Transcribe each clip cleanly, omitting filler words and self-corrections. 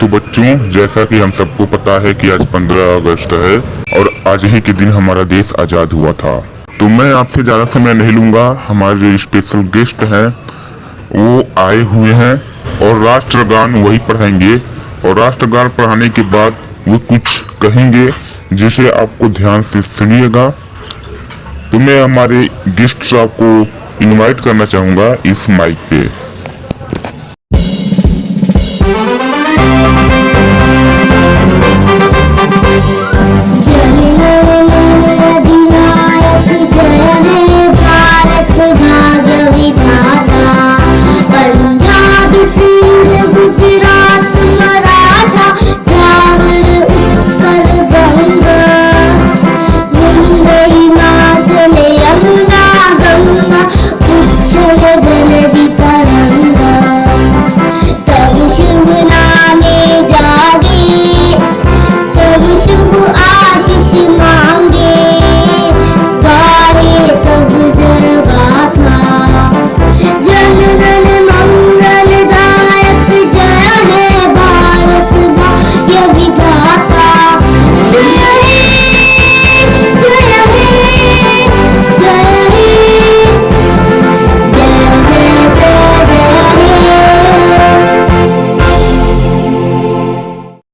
तो बच्चों, जैसा कि हम सबको पता है कि आज 15 अगस्त है और आज ही के दिन हमारा देश आजाद हुआ था। तो मैं आपसे ज्यादा समय नहीं लूंगा। हमारे जो स्पेशल गेस्ट हैं वो आए हुए हैं और राष्ट्रगान वही पढ़ाएंगे और राष्ट्रगान पढ़ाने के बाद वो कुछ कहेंगे जिसे आपको ध्यान से सुनिएगा। तो मैं हमारे गेस्ट साहब को इनवाइट करना चाहूंगा इस माइक पे।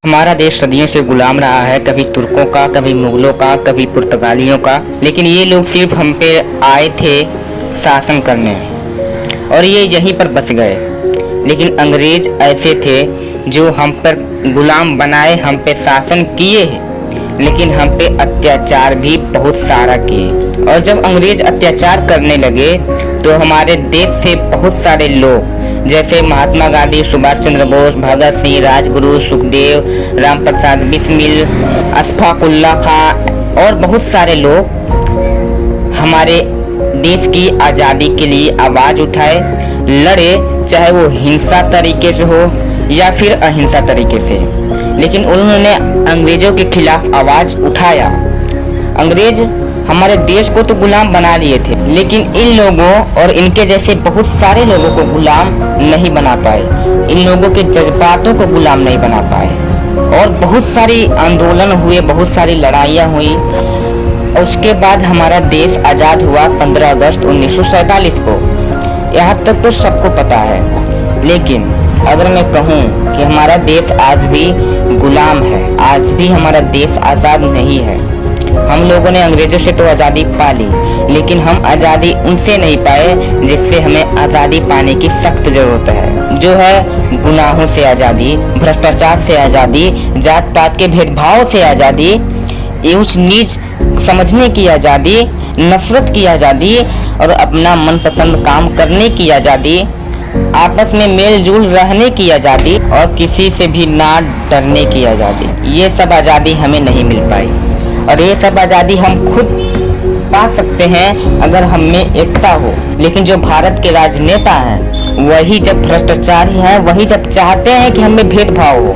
हमारा देश सदियों से गुलाम रहा है, कभी तुर्कों का, कभी मुगलों का, कभी पुर्तगालियों का। लेकिन ये लोग सिर्फ हम पे आए थे शासन करने और ये यहीं पर बस गए। लेकिन अंग्रेज ऐसे थे जो हम पर गुलाम बनाए, हम पे शासन किए, लेकिन हम पे अत्याचार भी बहुत सारा किए। और जब अंग्रेज अत्याचार करने लगे तो हमारे देश से बहुत सारे लोग जैसे महात्मा गांधी, सुभाष चंद्र बोस, भगत सिंह, राजगुरु, सुखदेव, राम प्रसाद बिस्मिल, अशफाक उल्लाह खां और बहुत सारे लोग हमारे देश की आज़ादी के लिए आवाज़ उठाए, लड़े, चाहे वो हिंसा तरीके से हो या फिर अहिंसा तरीके से। लेकिन उन्होंने अंग्रेजों के खिलाफ आवाज़ उठाया। अंग्रेज हमारे देश को तो गुलाम बना लिए थे, लेकिन इन लोगों और इनके जैसे बहुत सारे लोगों को गुलाम नहीं बना पाए। इन लोगों के जज्बातों को गुलाम नहीं बना पाए और बहुत सारी आंदोलन हुए, बहुत सारी लड़ाइयाँ हुई। और उसके बाद हमारा देश आज़ाद हुआ 15 अगस्त 1947 को। यहाँ तक तो सबको पता है। लेकिन अगर मैं कहूँ कि हमारा देश आज भी गुलाम है, आज भी हमारा देश आज़ाद नहीं है। हम लोगों ने अंग्रेजों से तो आज़ादी पा ली, लेकिन हम आज़ादी उनसे नहीं पाए जिससे हमें आज़ादी पाने की सख्त ज़रूरत है। जो है गुनाहों से आज़ादी, भ्रष्टाचार से आज़ादी, जात पात के भेदभाव से आज़ादी, ऊंच नीच समझने की आज़ादी, नफरत की आज़ादी और अपना मनपसंद काम करने की आज़ादी, आपस में मेल जुल रहने की आज़ादी और किसी से भी ना डरने की आज़ादी। ये सब आज़ादी हमें नहीं मिल पाई और ये सब आज़ादी हम खुद पा सकते हैं अगर हम में एकता हो। लेकिन जो भारत के राजनेता हैं वही जब भ्रष्टाचारी हैं, वही जब चाहते हैं कि हमें भेदभाव हो,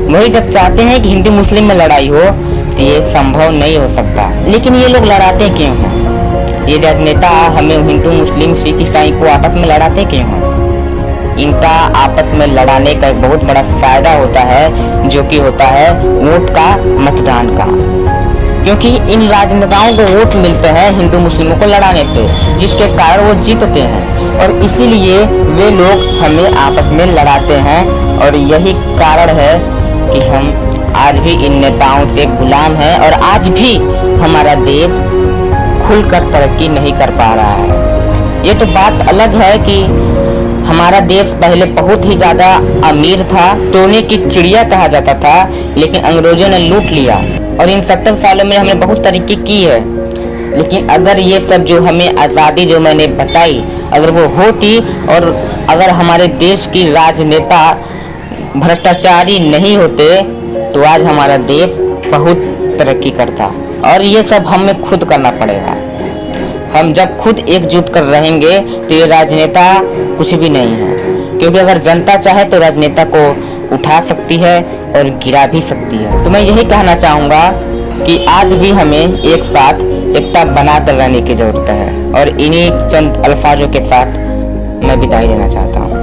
वही जब चाहते हैं कि हिंदू मुस्लिम में लड़ाई हो, तो ये संभव नहीं हो सकता। लेकिन ये लोग लड़ाते क्यों हैं? ये राजनेता हमें हिंदू मुस्लिम सिख ईसाई को आपस में लड़ाते क्यों हैं? इनका आपस में लड़ाने का एक बहुत बड़ा फायदा होता है, जो कि होता है वोट का, मतदान का। क्योंकि इन राजनेताओं को वोट मिलते हैं हिंदू मुस्लिमों को लड़ाने से, जिसके कारण वो जीतते हैं और इसीलिए वे लोग हमें आपस में लड़ाते हैं। और यही कारण है कि हम आज भी इन नेताओं से गुलाम हैं और आज भी हमारा देश खुलकर तरक्की नहीं कर पा रहा है। ये तो बात अलग है कि हमारा देश पहले बहुत ही ज़्यादा अमीर था, सोने की चिड़िया कहा जाता था, लेकिन अंग्रेजों ने लूट लिया और इन 70 सालों में हमने बहुत तरक्की की है। लेकिन अगर ये सब जो हमें आज़ादी जो मैंने बताई अगर वो होती और अगर हमारे देश की राजनेता भ्रष्टाचारी नहीं होते तो आज हमारा देश बहुत तरक्की करता। और ये सब हमें खुद करना पड़ेगा। हम जब खुद एकजुट कर रहेंगे तो ये राजनेता कुछ भी नहीं है, क्योंकि अगर जनता चाहे तो राजनेता को उठा सकती है और गिरा भी सकती है। तो मैं यही कहना चाहूँगा कि आज भी हमें एक साथ एकता बनाकर रहने की ज़रूरत है। और इन्हीं चंद अल्फाजों के साथ मैं विदाई देना चाहता हूँ।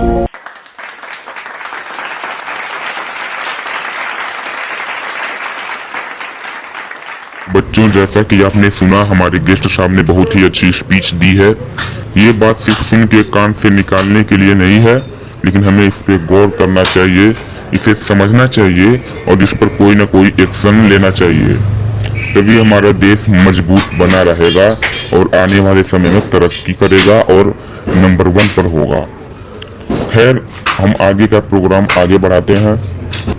बच्चों, जैसा कि आपने सुना, हमारे गेस्ट साहब ने बहुत ही अच्छी स्पीच दी है। ये बात सिर्फ सुन के कान से निकालने के लिए नहीं है, लेकिन हमें इस पे गौर करना चाहिए, इसे समझना चाहिए और इस पर कोई ना कोई एक्शन लेना चाहिए। तभी हमारा देश मजबूत बना रहेगा और आने वाले समय में तरक्की करेगा और नंबर 1 पर होगा। खैर, हम आगे का प्रोग्राम आगे बढ़ाते हैं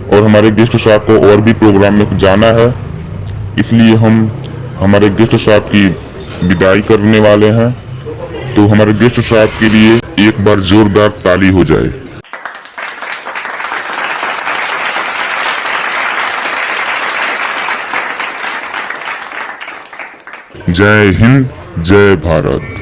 और हमारे गेस्ट साहब को और भी प्रोग्राम में जाना है, इसलिए हम हमारे गेस्ट साहब की विदाई करने वाले हैं। तो हमारे गेस्ट साहब के लिए एक बार जोरदार ताली हो जाए। जय हिंद, जय भारत।